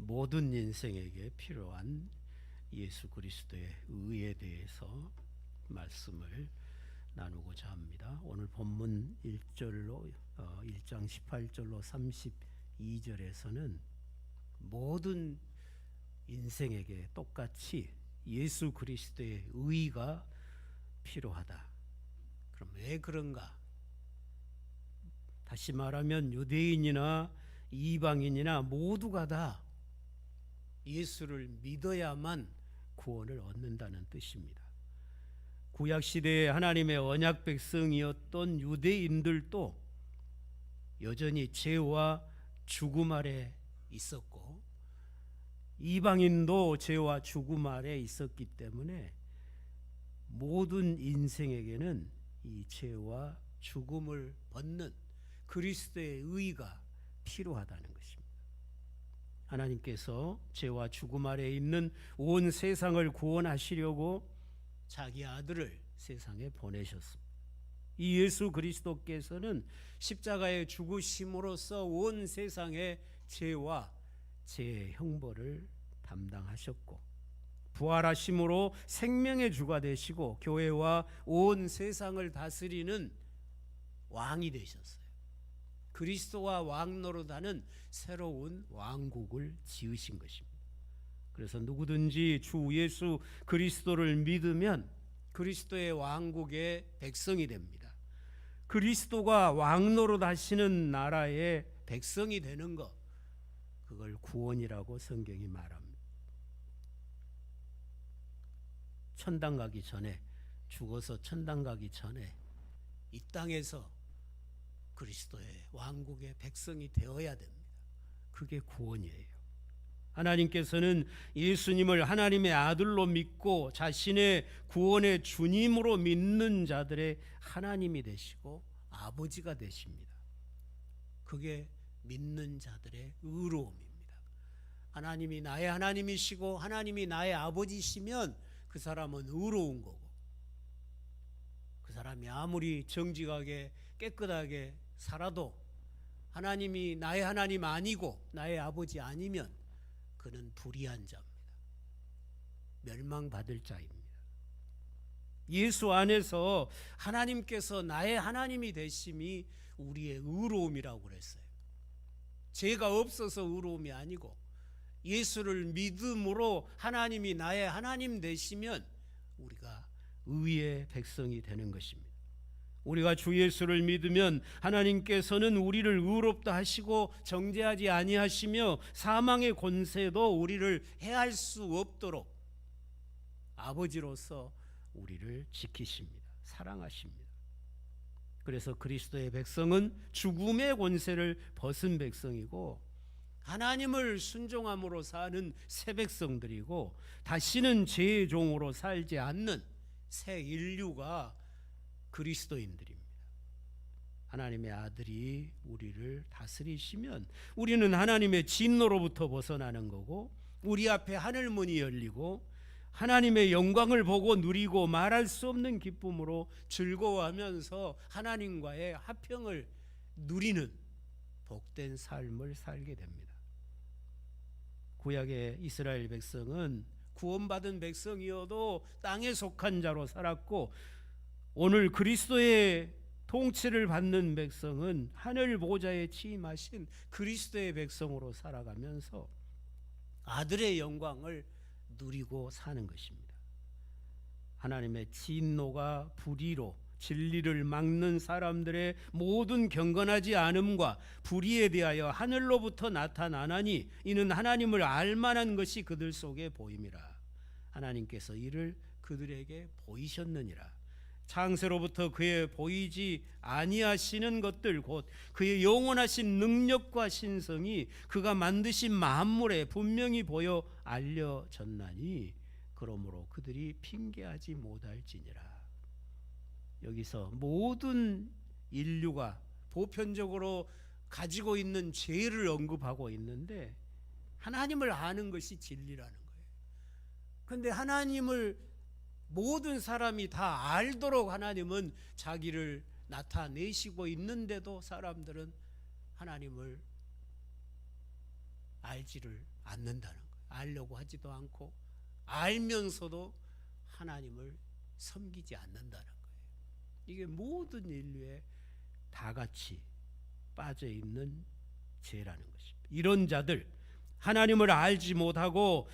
모든 인생에게 필요한 예수 그리스도의 의에 대해서 말씀을 나누고자 합니다. 오늘 본문 1장 18절로 32절에서는 모든 인생에게 똑같이 예수 그리스도의 의가 필요하다. 그럼 왜 그런가? 다시 말하면 유대인이나 이방인이나 모두가 다 예수를 믿어야만 구원을 얻는다는 뜻입니다. 구약시대에 하나님의 언약 백성이었던 유대인들도 여전히 죄와 죽음 아래 있었고, 이방인도 죄와 죽음 아래 있었기 때문에 모든 인생에게는 이 죄와 죽음을 벗는 그리스도의 의가 필요하다는 것입니다. 하나님께서 죄와 죽음 아래 있는 온 세상을 구원하시려고 자기 아들을 세상에 보내셨습니다. 이 예수 그리스도께서는 십자가에 죽으심으로써 온 세상의 죄와 죄의 형벌을 담당하셨고, 부활하심으로 생명의 주가 되시고 교회와 온 세상을 다스리는 왕이 되셨어요. 그리스도와 왕 노릇하는 새로운 왕국을 지으신 것입니다. 그래서 누구든지 주 예수 그리스도를 믿으면 그리스도의 왕국의 백성이 됩니다. 그리스도가 왕 노릇하시는 나라의 백성이 되는 것, 그걸 구원이라고 성경이 말합니다. 천당 가기 전에, 죽어서 천당 가기 전에 이 땅에서 그리스도의 왕국의 백성이 되어야 됩니다. 그게 구원이에요. 하나님께서는 예수님을 하나님의 아들로 믿고 자신의 구원의 주님으로 믿는 자들의 하나님이 되시고 아버지가 되십니다. 그게 믿는 자들의 의로움입니다. 하나님이 나의 하나님이시고 하나님이 나의 아버지시면 그 사람은 의로운 거고, 그 사람이 아무리 정직하게 깨끗하게 살아도 하나님이 나의 하나님 아니고 나의 아버지 아니면 그는 불의한 자입니다. 멸망받을 자입니다. 예수 안에서 하나님께서 나의 하나님이 되심이 우리의 의로움이라고 그랬어요. 죄가 없어서 의로움이 아니고 예수를 믿음으로 하나님이 나의 하나님 되시면 우리가 의의 백성이 되는 것입니다. 우리가 주 예수를 믿으면 하나님께서는 우리를 의롭다 하시고 정죄하지 아니하시며 사망의 권세도 우리를 해할 수 없도록 아버지로서 우리를 지키십니다. 사랑하십니다. 그래서 그리스도의 백성은 죽음의 권세를 벗은 백성이고 하나님을 순종함으로 사는 새 백성들이고 다시는 죄의 종으로 살지 않는 새 인류가 그리스도인들입니다. 하나님의 아들이 우리를 다스리시면 우리는 하나님의 진노로부터 벗어나는 거고, 우리 앞에 하늘문이 열리고 하나님의 영광을 보고 누리고 말할 수 없는 기쁨으로 즐거워하면서 하나님과의 화평을 누리는 복된 삶을 살게 됩니다. 구약의 이스라엘 백성은 구원받은 백성이어도 땅에 속한 자로 살았고, 오늘 그리스도의 통치를 받는 백성은 하늘 보좌에 취임하신 그리스도의 백성으로 살아가면서 아들의 영광을 누리고 사는 것입니다. 하나님의 진노가 불의로 진리를 막는 사람들의 모든 경건하지 않음과 불의에 대하여 하늘로부터 나타나나니 이는 하나님을 알만한 것이 그들 속에 보임이라. 하나님께서 이를 그들에게 보이셨느니라. 창세로부터 그의 보이지 아니하시는 것들 곧 그의 영원하신 능력과 신성이 그가 만드신 만물에 분명히 보여 알려졌나니 그러므로 그들이 핑계하지 못할지니라. 여기서 모든 인류가 보편적으로 가지고 있는 죄를 언급하고 있는데 하나님을 아는 것이 진리라는 거예요. 그런데 하나님을 모든 사람이 다 알도록 하나님은 자기를 나타내시고 있는데도 사람들은 하나님을 알지를 않는다는 거예요. 알려고 하지도 않고 알면서도 하나님을 섬기지 않는다는 거예요. 이게 모든 인류에 다 같이 빠져 있는 죄라는 것입니다. 이런 자들, 하나님을 알지 못하고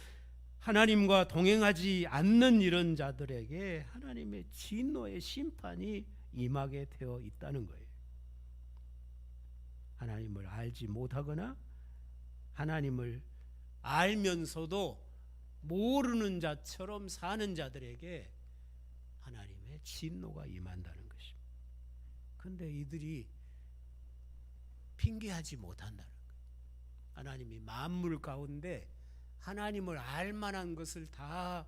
하나님과 동행하지 않는 이런 자들에게 하나님의 진노의 심판이 임하게 되어 있다는 거예요. 하나님을 알지 못하거나 하나님을 알면서도 모르는 자처럼 사는 자들에게 하나님의 진노가 임한다는 것입니다. 그런데 이들이 핑계하지 못한다는 거예요. 하나님이 만물 가운데 하나님을 알 만한 것을 다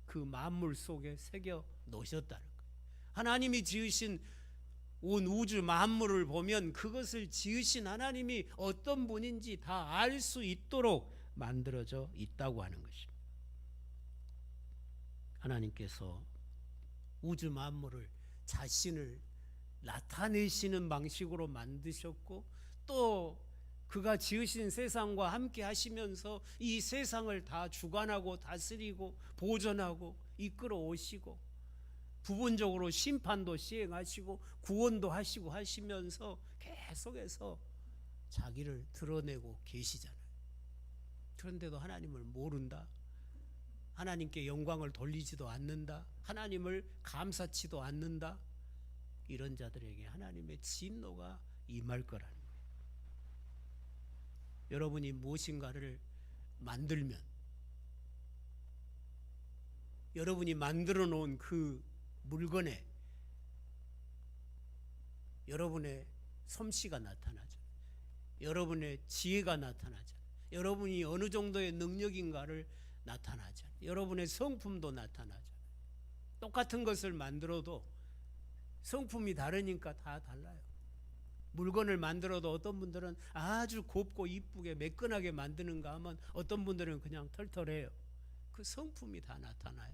그 만물 속에 새겨 놓으셨다는 거예요. 하나님이 지으신 온 우주 만물을 보면 그것을 지으신 하나님이 어떤 분인지 다 알 수 있도록 만들어져 있다고 하는 것입니다. 하나님께서 우주 만물을 자신을 나타내시는 방식으로 만드셨고 또 그가 지으신 세상과 함께 하시면서 이 세상을 다 주관하고 다스리고 보존하고 이끌어 오시고 부분적으로 심판도 시행하시고 구원도 하시고 하시면서 계속해서 자기를 드러내고 계시잖아요. 그런데도 하나님을 모른다. 하나님께 영광을 돌리지도 않는다. 하나님을 감사치도 않는다. 이런 자들에게 하나님의 진노가 임할 거라는 거예요. 여러분이 무엇인가를 만들면 여러분이 만들어 놓은 그 물건에 여러분의 솜씨가 나타나죠. 여러분의 지혜가 나타나죠. 여러분이 어느 정도의 능력인가를 나타나죠. 여러분의 성품도 나타나죠. 똑같은 것을 만들어도 성품이 다르니까 다 달라요. 물건을 만들어도 어떤 분들은 아주 곱고 이쁘게 매끈하게 만드는가 하면 어떤 분들은 그냥 털털해요. 그 성품이 다 나타나요.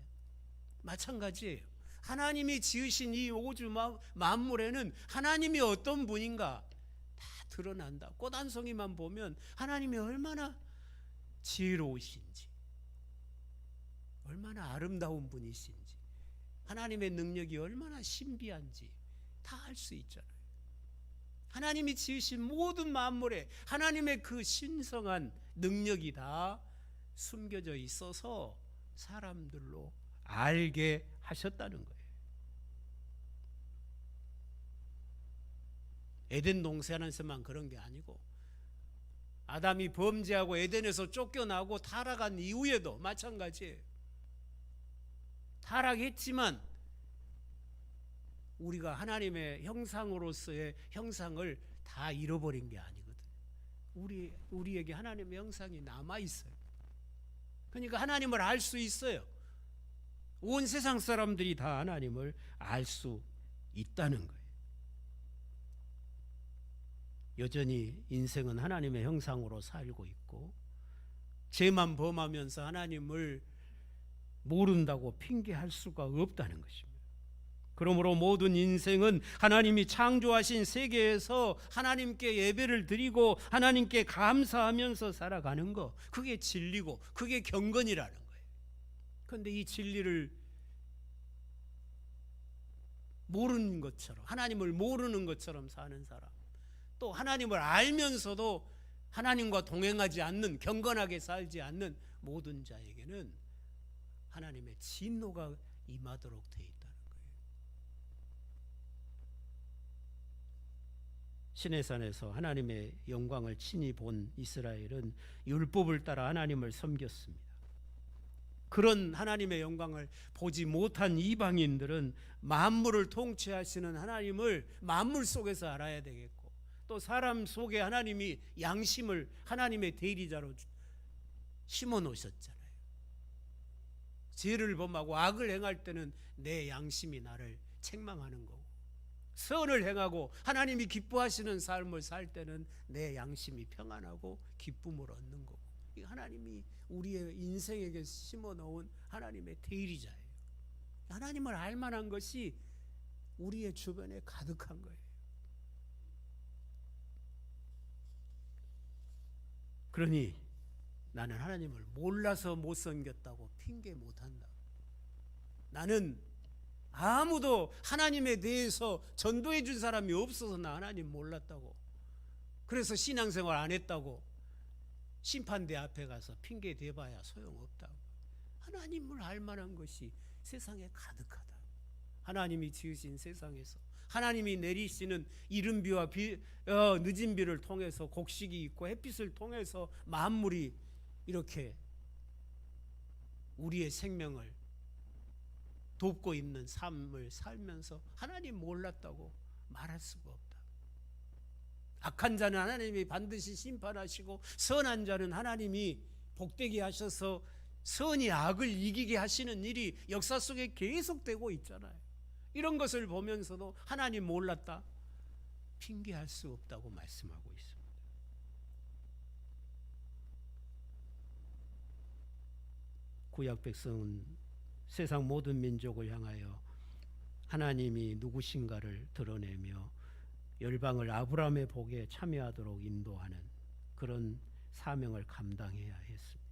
마찬가지예요. 하나님이 지으신 이 우주 만물에는 하나님이 어떤 분인가 다 드러난다. 꽃 한 송이만 보면 하나님이 얼마나 지혜로우신지, 얼마나 아름다운 분이신지, 하나님의 능력이 얼마나 신비한지 다 알 수 있잖아요. 하나님이 지으신 모든 만물에 하나님의 그 신성한 능력이 다 숨겨져 있어서 사람들로 알게 하셨다는 거예요. 에덴 동산에서만 그런 게 아니고 아담이 범죄하고 에덴에서 쫓겨나고 타락한 이후에도 마찬가지예요. 타락했지만 우리가 하나님의 형상으로서의 형상을 다 잃어버린 게 아니거든요. 우리에게 하나님의 형상이 남아 있어요. 그러니까 하나님을 알 수 있어요. 온 세상 사람들이 다 하나님을 알 수 있다는 거예요. 여전히 인생은 하나님의 형상으로 살고 있고 죄만 범하면서 하나님을 모른다고 핑계할 수가 없다는 것입니다. 그러므로 모든 인생은 하나님이 창조하신 세계에서 하나님께 예배를 드리고 하나님께 감사하면서 살아가는 거, 그게 진리고 그게 경건이라는 거예요. 그런데 이 진리를 모르는 것처럼, 하나님을 모르는 것처럼 사는 사람, 또 하나님을 알면서도 하나님과 동행하지 않는, 경건하게 살지 않는 모든 자에게는 하나님의 진노가 임하도록 되어 있다는 거예요. 시내산에서 하나님의 영광을 친히 본 이스라엘은 율법을 따라 하나님을 섬겼습니다. 그런 하나님의 영광을 보지 못한 이방인들은 만물을 통치하시는 하나님을 만물 속에서 알아야 되겠고, 또 사람 속에 하나님이 양심을 하나님의 대리자로 심어 놓으셨잖아요. 죄를 범하고 악을 행할 때는 내 양심이 나를 책망하는 거고, 선을 행하고 하나님이 기뻐하시는 삶을 살 때는 내 양심이 평안하고 기쁨을 얻는 거고, 이 하나님이 우리의 인생에게 심어 놓은 하나님의 대리자예요. 하나님을 알 만한 것이 우리의 주변에 가득한 거예요. 그러니 나는 하나님을 몰라서 못 섬겼다고 핑계 못한다. 나는 아무도 하나님에 대해서 전도해 준 사람이 없어서 나 하나님 몰랐다고, 그래서 신앙생활 안 했다고 심판대 앞에 가서 핑계 대봐야 소용없다고. 하나님을 알 만한 것이 세상에 가득하다. 하나님이 지으신 세상에서 하나님이 내리시는 이른 비와 늦은 비를 통해서 곡식이 있고 햇빛을 통해서 만물이 이렇게 우리의 생명을 돕고 있는 삶을 살면서 하나님 몰랐다고 말할 수가 없다. 악한 자는 하나님이 반드시 심판하시고 선한 자는 하나님이 복되게 하셔서 선이 악을 이기게 하시는 일이 역사 속에 계속되고 있잖아요. 이런 것을 보면서도 하나님 몰랐다 핑계할 수 없다고 말씀하고 있습니다. 구약 백성은 세상 모든 민족을 향하여 하나님이 누구신가를 드러내며 열방을 아브라함의 복에 참여하도록 인도하는 그런 사명을 감당해야 했습니다.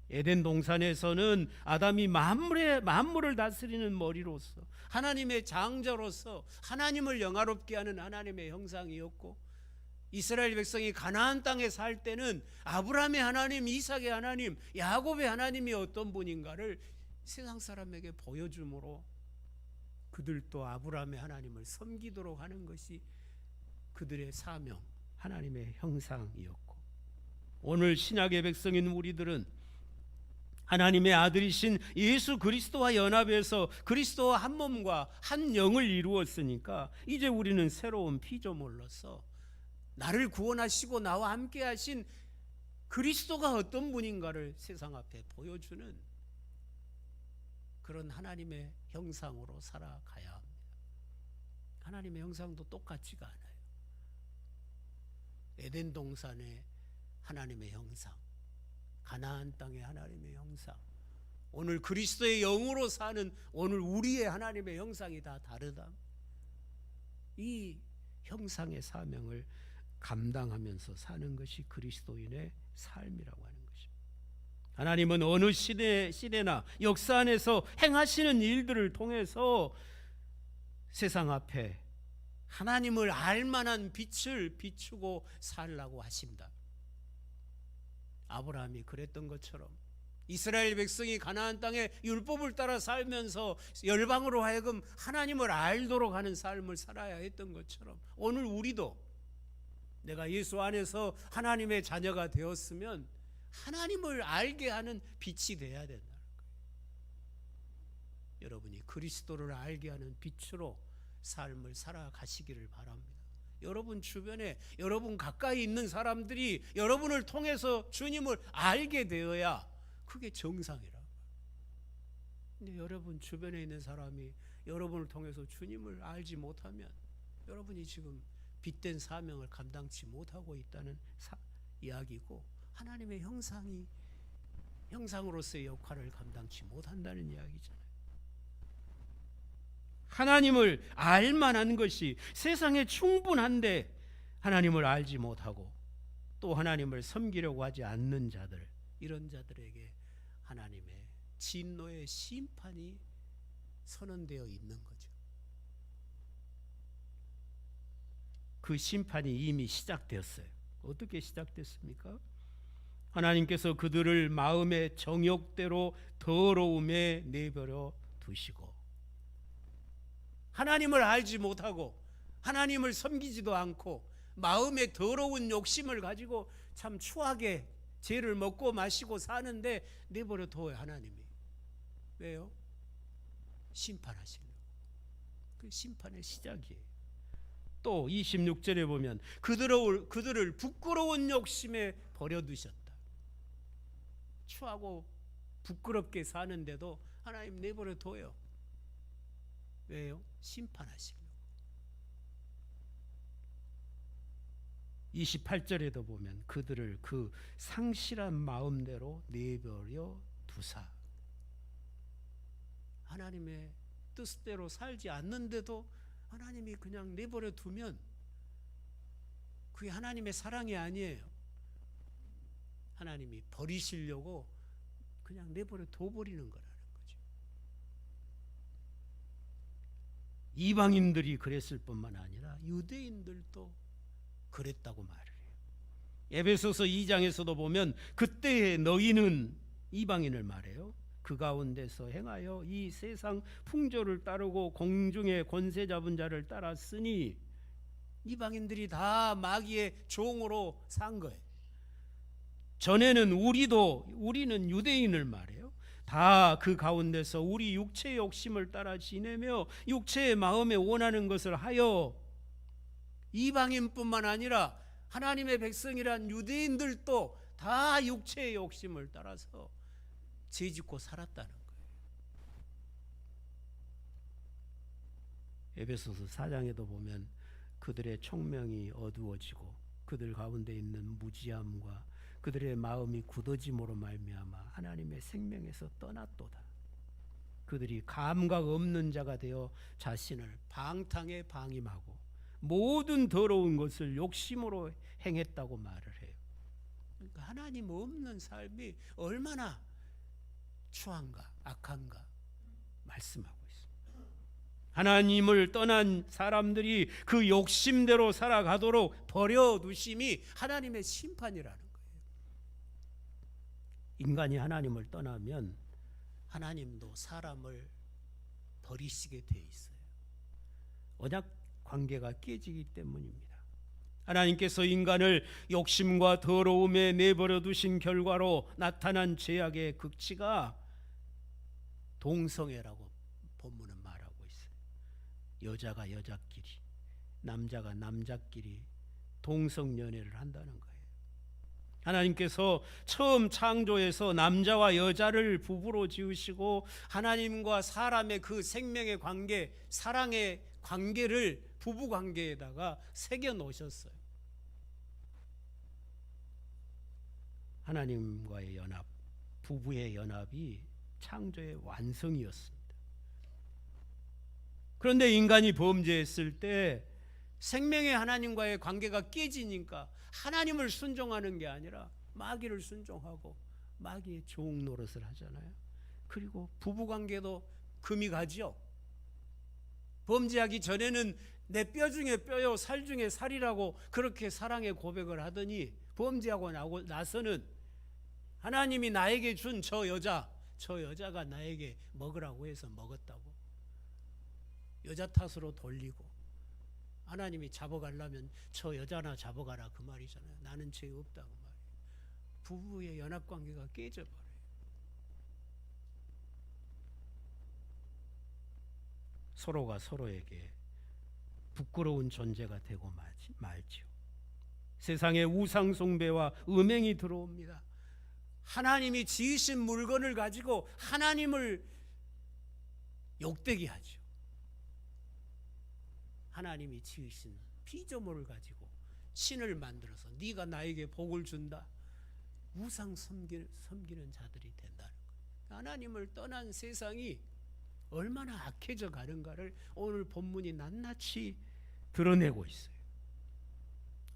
에덴 동산에서는 아담이 만물을 다스리는 머리로서 하나님의 장자로서 하나님을 영화롭게 하는 하나님의 형상이었고, 이스라엘 백성이 가나안 땅에 살 때는 아브라함의 하나님, 이삭의 하나님, 야곱의 하나님이 어떤 분인가를 세상 사람에게 보여줌으로 그들도 아브라함의 하나님을 섬기도록 하는 것이 그들의 사명, 하나님의 형상이었고, 오늘 신약의 백성인 우리들은 하나님의 아들이신 예수 그리스도와 연합해서 그리스도와 한 몸과 한 영을 이루었으니까 이제 우리는 새로운 피조물로서 나를 구원하시고 나와 함께 하신 그리스도가 어떤 분인가를 세상 앞에 보여주는 그런 하나님의 형상으로 살아가야 합니다. 하나님의 형상도 똑같지가 않아요. 에덴 동산의 하나님의 형상, 가나안 땅의 하나님의 형상, 오늘 그리스도의 영으로 사는 오늘 우리의 하나님의 형상이 다 다르다. 이 형상의 사명을 감당하면서 사는 것이 그리스도인의 삶이라고 하는 것입니다. 하나님은 어느 시대나 역사 안에서 행하시는 일들을 통해서 세상 앞에 하나님을 알 만한 빛을 비추고 살라고 하십니다. 아브라함이 그랬던 것처럼 이스라엘 백성이 가나안 땅에 율법을 따라 살면서 열방으로 하여금 하나님을 알도록 하는 삶을 살아야 했던 것처럼 오늘 우리도 내가 예수 안에서 하나님의 자녀가 되었으면 하나님을 알게 하는 빛이 되어야 된다는 거예요. 여러분이 그리스도를 알게 하는 빛으로 삶을 살아가시기를 바랍니다. 여러분 주변에 여러분 가까이 있는 사람들이 여러분을 통해서 주님을 알게 되어야 그게 정상이라. 근데 여러분 주변에 있는 사람이 여러분을 통해서 주님을 알지 못하면 여러분이 지금 빛된 사명을 감당치 못하고 있다는 이야기고, 하나님의 형상으로서의 역할을 감당치 못한다는 이야기잖아요. 하나님을 알 만한 것이 세상에 충분한데 하나님을 알지 못하고 또 하나님을 섬기려고 하지 않는 자들, 이런 자들에게 하나님의 진노의 심판이 선언되어 있는 거죠. 그 심판이 이미 시작되었어요. 어떻게 시작됐습니까? 하나님께서 그들을 마음의 정욕대로 더러움에 내버려 두시고, 하나님을 알지 못하고 하나님을 섬기지도 않고 마음의 더러운 욕심을 가지고 참 추하게 죄를 먹고 마시고 사는데 내버려 둬요. 하나님이 왜요? 심판하시려고. 그 심판의 시작이에요. 또 26절에 보면 그들을 부끄러운 욕심에 버려두셨다. 추하고 부끄럽게 사는데도 하나님 내버려 둬요. 왜요? 심판하시려고. 28절에도 보면 그들을 그 상실한 마음대로 내버려 두사. 하나님의 뜻대로 살지 않는데도 하나님이 그냥 내버려 두면 그게 하나님의 사랑이 아니에요. 하나님이 버리시려고 그냥 내버려 둬버리는 거라는 거죠. 이방인들이 그랬을 뿐만 아니라 유대인들도 그랬다고 말을 해요. 에베소서 2장에서도 보면 그때의 너희는 이방인을 말해요. 그 가운데서 행하여 이 세상 풍조를 따르고 공중의 권세 잡은 자를 따랐으니, 이방인들이 다 마귀의 종으로 산 거예요. 전에는 우리는 유대인을 말해요. 다 그 가운데서 우리 육체의 욕심을 따라 지내며 육체의 마음에 원하는 것을 하여, 이방인뿐만 아니라 하나님의 백성이란 유대인들도 다 육체의 욕심을 따라서 죄짓고 살았다는 거예요. 에베소서 4장에도 보면 그들의 총명이 어두워지고 그들 가운데 있는 무지함과 그들의 마음이 굳어짐으로 말미암아 하나님의 생명에서 떠났도다. 그들이 감각 없는 자가 되어 자신을 방탕에 방임하고 모든 더러운 것을 욕심으로 행했다고 말을 해요. 그러니까 하나님 없는 삶이 얼마나 추한가 악한가 말씀하고 있습니다. 하나님을 떠난 사람들이 그 욕심대로 살아가도록 버려두심이 하나님의 심판이라는 거예요. 인간이 하나님을 떠나면 하나님도 사람을 버리시게 돼 있어요. 언약 관계가 깨지기 때문입니다. 하나님께서 인간을 욕심과 더러움에 내버려 두신 결과로 나타난 죄악의 극치가 동성애라고 본문은 말하고 있어요. 여자가 여자끼리, 남자가 남자끼리 동성연애를 한다는 거예요. 하나님께서 처음 창조에서 남자와 여자를 부부로 지으시고 하나님과 사람의 그 생명의 관계, 사랑의 관계를 부부 관계에다가 새겨 놓으셨어요. 하나님과의 연합, 부부의 연합이 창조의 완성이었습니다. 그런데 인간이 범죄했을 때 생명의 하나님과의 관계가 깨지니까 하나님을 순종하는 게 아니라 마귀를 순종하고 마귀의 종 노릇을 하잖아요. 그리고 부부 관계도 금이 가지요. 범죄하기 전에는 내 뼈 중에 뼈요 살 중에 살이라고 그렇게 사랑의 고백을 하더니 범죄하고 나서는 하나님이 나에게 준 저 여자가 나에게 먹으라고 해서 먹었다고 여자 탓으로 돌리고, 하나님이 잡아가려면 저 여자나 잡아가라 그 말이잖아요. 나는 죄 없다 그 말이에요. 부부의 연합관계가 깨져버려요. 서로가 서로에게 부끄러운 존재가 되고 말지요. 세상에 우상 숭배와 음행이 들어옵니다. 하나님이 지으신 물건을 가지고 하나님을 욕되게 하죠. 하나님이 지으신 피조물을 가지고 신을 만들어서 네가 나에게 복을 준다. 우상 섬기는 자들이 된다는 거예요. 하나님을 떠난 세상이 얼마나 악해져 가는가를 오늘 본문이 낱낱이 드러내고 있어요.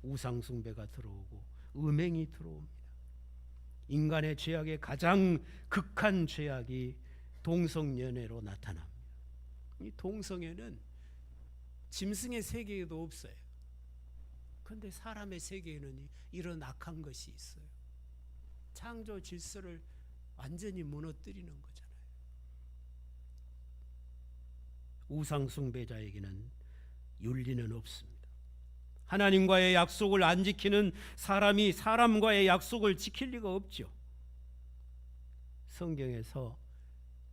우상 숭배가 들어오고 음행이 들어옵니다. 인간의 죄악의 가장 극한 죄악이 동성연애로 나타납니다. 이 동성애는 짐승의 세계에도 없어요. 그런데 사람의 세계에는 이런 악한 것이 있어요. 창조 질서를 완전히 무너뜨리는 거잖아요. 우상 숭배자에게는 윤리는 없습니다. 하나님과의 약속을 안 지키는 사람이 사람과의 약속을 지킬 리가 없죠. 성경에서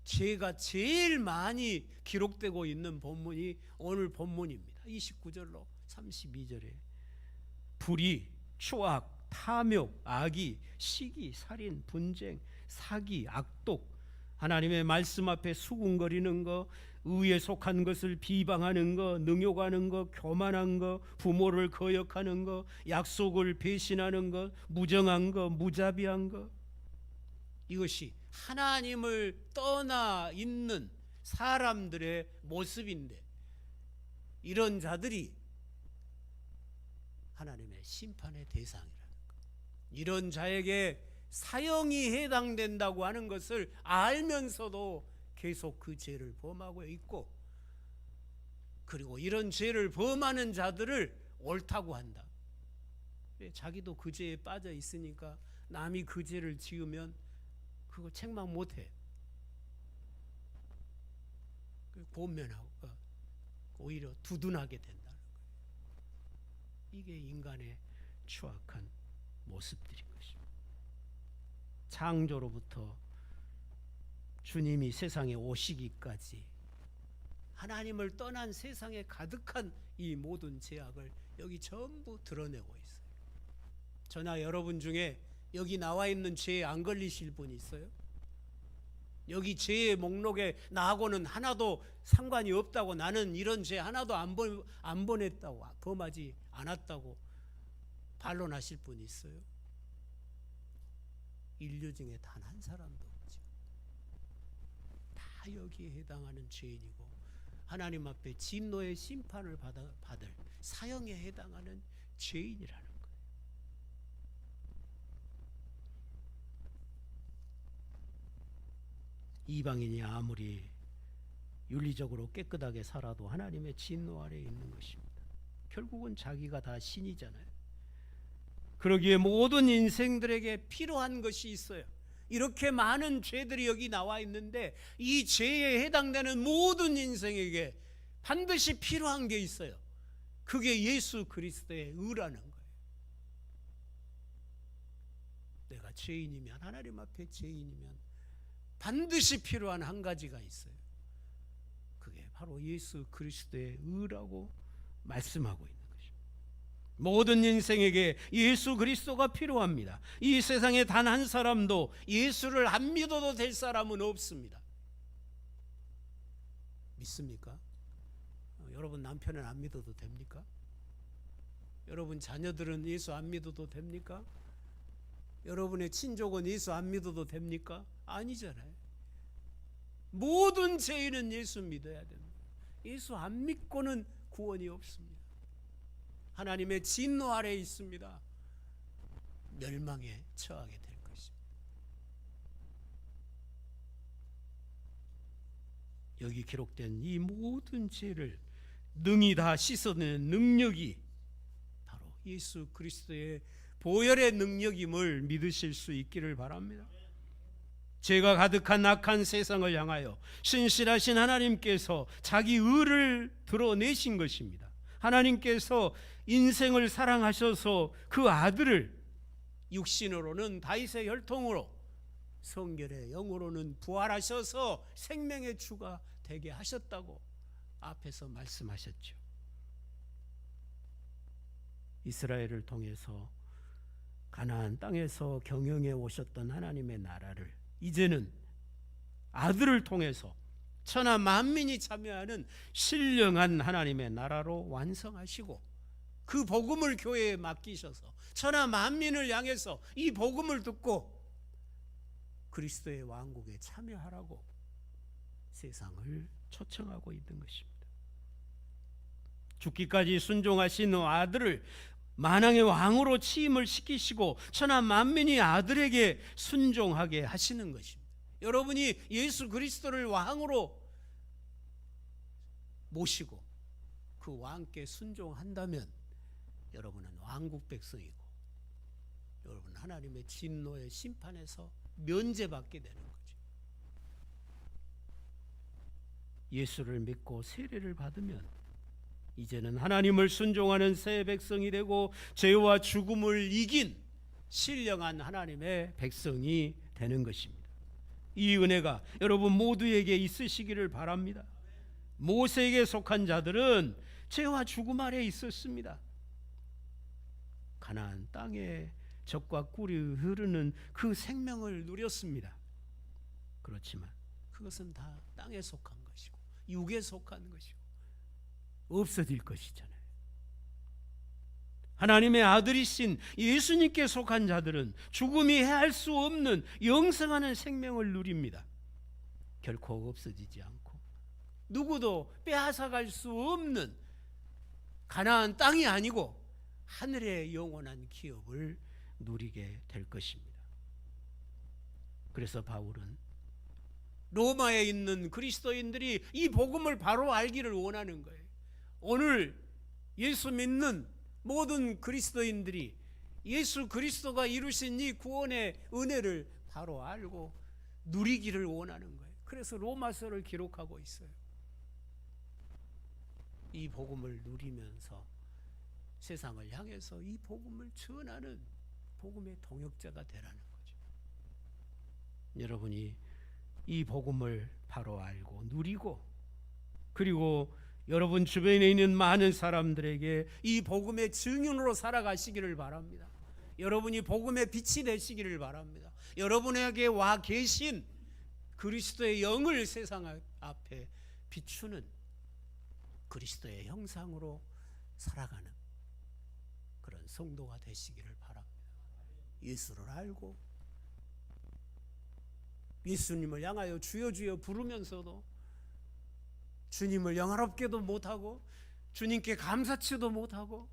죄가 제일 많이 기록되고 있는 본문이 오늘 본문입니다. 29절로 32절에 불의, 추악, 탐욕, 악의, 시기, 살인, 분쟁, 사기, 악독, 하나님의 말씀 앞에 수군거리는 거, 의에 속한 것을 비방하는 거, 능욕하는 거, 교만한 거, 부모를 거역하는 거, 약속을 배신하는 거, 무정한 거, 무자비한 거, 이것이 하나님을 떠나 있는 사람들의 모습인데, 이런 자들이 하나님의 심판의 대상이라는 것. 이런 자에게 사형이 해당된다고 하는 것을 알면서도 계속 그 죄를 범하고 있고, 그리고 이런 죄를 범하는 자들을 옳다고 한다. 자기도 그 죄에 빠져 있으니까 남이 그 죄를 지으면 그거 책망 못해. 본면하고 오히려 두둔하게 된다는 거예요. 이게 인간의 추악한 모습들인 것입니다. 창조로부터 주님이 세상에 오시기까지 하나님을 떠난 세상에 가득한 이 모든 죄악을 여기 전부 드러내고 있어요. 저나 여러분 중에 여기 나와 있는 죄에 안 걸리실 분 있어요? 여기 죄의 목록에 나하고는 하나도 상관이 없다고, 나는 이런 죄 하나도 안 범했다고, 범하지 않았다고 반론하실 분 있어요? 인류 중에 단 한 사람도 없죠. 다 여기에 해당하는 죄인이고 하나님 앞에 진노의 심판을 받을 사형에 해당하는 죄인이라는 거예요. 이방인이 아무리 윤리적으로 깨끗하게 살아도 하나님의 진노 아래에 있는 것입니다. 결국은 자기가 다 신이잖아요. 그러기에 모든 인생들에게 필요한 것이 있어요. 이렇게 많은 죄들이 여기 나와 있는데 이 죄에 해당되는 모든 인생에게 반드시 필요한 게 있어요. 그게 예수 그리스도의 의라는 거예요. 내가 죄인이면, 하나님 앞에 죄인이면 반드시 필요한 한 가지가 있어요. 그게 바로 예수 그리스도의 의라고 말씀하고 있는 것입니다. 모든 인생에게 예수 그리스도가 필요합니다. 이 세상에 단 한 사람도 예수를 안 믿어도 될 사람은 없습니다. 믿습니까? 여러분 남편은 안 믿어도 됩니까? 여러분 자녀들은 예수 안 믿어도 됩니까? 여러분의 친족은 예수 안 믿어도 됩니까? 아니잖아요. 모든 죄인은 예수 믿어야 됩니다. 예수 안 믿고는 구원이 없습니다. 하나님의 진노 아래에 있습니다. 멸망에 처하게 될 것입니다. 여기 기록된 이 모든 죄를 능히 다 씻어내는 능력이 바로 예수 그리스도의 보혈의 능력임을 믿으실 수 있기를 바랍니다. 죄가 가득한 악한 세상을 향하여 신실하신 하나님께서 자기 의를 드러내신 것입니다. 하나님께서 인생을 사랑하셔서 그 아들을 육신으로는 다윗의 혈통으로, 성결의 영으로는 부활하셔서 생명의 주가 되게 하셨다고 앞에서 말씀하셨죠. 이스라엘을 통해서 가나안 땅에서 경영해 오셨던 하나님의 나라를 이제는 아들을 통해서 천하 만민이 참여하는 신령한 하나님의 나라로 완성하시고, 그 복음을 교회에 맡기셔서 천하 만민을 향해서 이 복음을 듣고 그리스도의 왕국에 참여하라고 세상을 초청하고 있는 것입니다. 죽기까지 순종하신 아들을 만왕의 왕으로 취임을 시키시고 천하 만민이 아들에게 순종하게 하시는 것입니다. 여러분이 예수 그리스도를 왕으로 모시고 그 왕께 순종한다면 여러분은 왕국 백성이고, 여러분 하나님의 진노의 심판에서 면제받게 되는 거죠. 예수를 믿고 세례를 받으면 이제는 하나님을 순종하는 새 백성이 되고 죄와 죽음을 이긴 신령한 하나님의 백성이 되는 것입니다. 이 은혜가 여러분 모두에게 있으시기를 바랍니다. 모세에게 속한 자들은 죄와 죽음 아래 있었습니다. 가나안 땅에 젖과 꿀이 흐르는 그 생명을 누렸습니다. 그렇지만 그것은 다 땅에 속한 것이고 육에 속한 것이고 없어질 것이잖아요. 하나님의 아들이신 예수님께 속한 자들은 죽음이 해할 수 없는 영생하는 생명을 누립니다. 결코 없어지지 않고 누구도 빼앗아갈 수 없는 가나안 땅이 아니고 하늘의 영원한 기업을 누리게 될 것입니다. 그래서 바울은 로마에 있는 그리스도인들이 이 복음을 바로 알기를 원하는 거예요. 오늘 예수 믿는 모든 그리스도인들이 예수 그리스도가 이루신 이 구원의 은혜를 바로 알고 누리기를 원하는 거예요. 그래서 로마서를 기록하고 있어요. 이 복음을 누리면서 세상을 향해서 이 복음을 전하는 복음의 동역자가 되라는 거죠. 여러분이 이 복음을 바로 알고 누리고, 그리고 여러분 주변에 있는 많은 사람들에게 이 복음의 증인으로 살아가시기를 바랍니다. 여러분이 복음의 빛이 되시기를 바랍니다. 여러분에게 와 계신 그리스도의 영을 세상 앞에 비추는 그리스도의 형상으로 살아가는 그런 성도가 되시기를 바랍니다. 예수를 알고 예수님을 향하여 주여 주여 부르면서도 주님을 영화롭게도 못하고 주님께 감사치도 못하고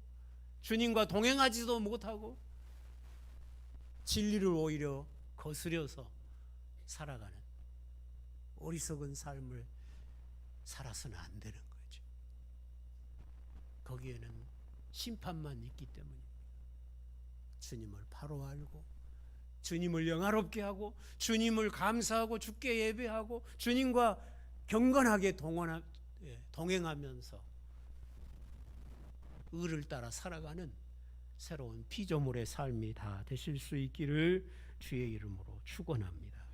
주님과 동행하지도 못하고 진리를 오히려 거스려서 살아가는 어리석은 삶을 살아서는 안 되는 거죠. 거기에는 심판만 있기 때문입니다. 주님을 바로 알고 주님을 영화롭게 하고 주님을 감사하고 주께 예배하고 주님과 경건하게 동행하면서 의를 따라 살아가는 새로운 피조물의 삶이 다 되실 수 있기를 주의 이름으로 축원합니다.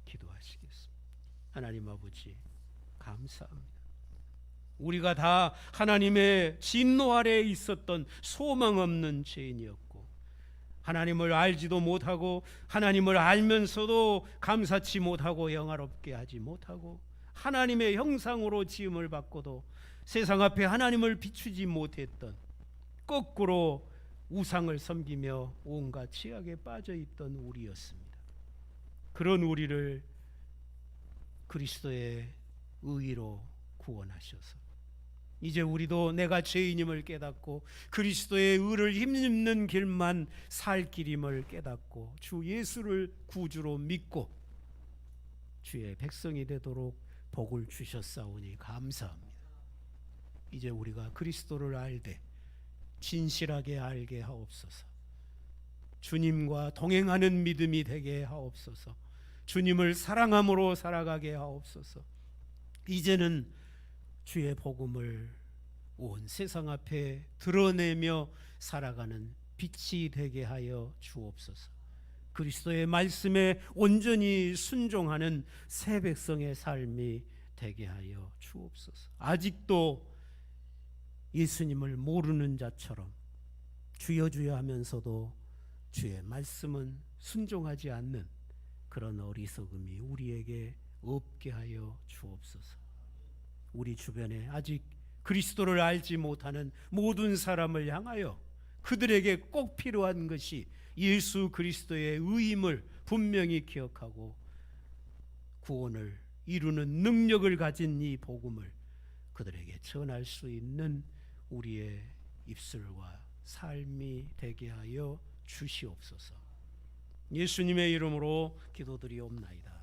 기도하시겠습니다. 하나님 아버지 감사합니다. 우리가 다 하나님의 진노 아래에 있었던 소망 없는 죄인이었고 하나님을 알지도 못하고 하나님을 알면서도 감사치 못하고 영화롭게 하지 못하고 하나님의 형상으로 지음을 받고도 세상 앞에 하나님을 비추지 못했던, 거꾸로 우상을 섬기며 온갖 죄악에 빠져있던 우리였습니다. 그런 우리를 그리스도의 의로 구원하셔서 이제 우리도 내가 죄인임을 깨닫고 그리스도의 의를 힘입는 길만 살 길임을 깨닫고 주 예수를 구주로 믿고 주의 백성이 되도록 복을 주셨사오니 감사합니다. 이제 우리가 그리스도를 알되 진실하게 알게 하옵소서. 주님과 동행하는 믿음이 되게 하옵소서. 주님을 사랑함으로 살아가게 하옵소서. 이제는 주의 복음을 온 세상 앞에 드러내며 살아가는 빛이 되게 하여 주옵소서. 그리스도의 말씀에 온전히 순종하는 새 백성의 삶이 되게 하여 주옵소서. 아직도 예수님을 모르는 자처럼 주여 주여 하면서도 주의 말씀은 순종하지 않는 그런 어리석음이 우리에게 없게 하여 주옵소서. 우리 주변에 아직 그리스도를 알지 못하는 모든 사람을 향하여 그들에게 꼭 필요한 것이 예수 그리스도의 의임을 분명히 기억하고 구원을 이루는 능력을 가진 이 복음을 그들에게 전할 수 있는 우리의 입술과 삶이 되게 하여 주시옵소서. 예수님의 이름으로 기도드리옵나이다.